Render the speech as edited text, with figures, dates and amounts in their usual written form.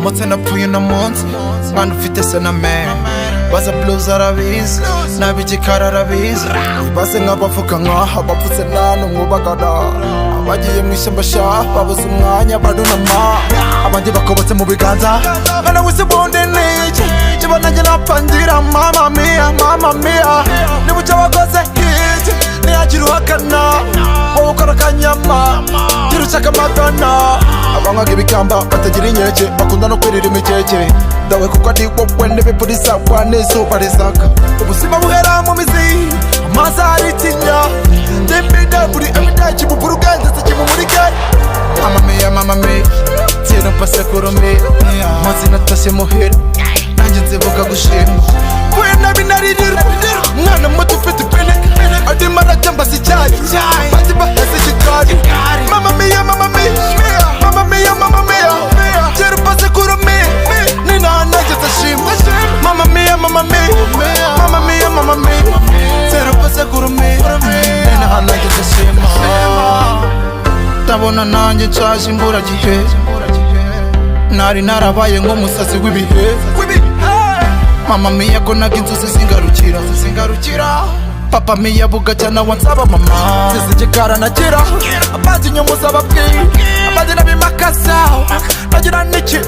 Motse napfuye no munsi kandi ufite se na man baza blues arabizi nabigikara arabizi base nk'abavuga nkaha bapfutse nta n'umwubagara abagiye mu ishyamba sha babuze umwanya barunama abandi bakobotse mu biganza bana wese bonde niki kiba nanjye napangira mama mia niba icyo wakoze hiti ntiyagira uhakana wowe ukora akanyama gira ushaka amagana abangaga ibikamba batagira inkeke bakunda no kwirira imikeke dawe kuko ari wowe n'ibipurisa kwa n'izuba rizaka ubuzima buhera mu mizi amazi aritinya ndembida buri everyday kibubura ugandetse kimumurike mama mia tino pase kurumi mazi natashye muhira nanjye nzivuga gushima kuye nabi naririra mwana muto ufite ipine adima arajamba si cyari bati baheze kigari mama mia tino pase kurumi nina nageze shima mama mia tino pase kurumi nina nageze shima ndabona nanjye nshaje imburagihe nari narabaye nk'umusazi w'ibihe mama mia ko naga inzozi zingarukira papa mia bugacya nawe ansaba mama zizigikara nagira abandi nyuma usaba bwi abandi nabimakaza nagira n'iki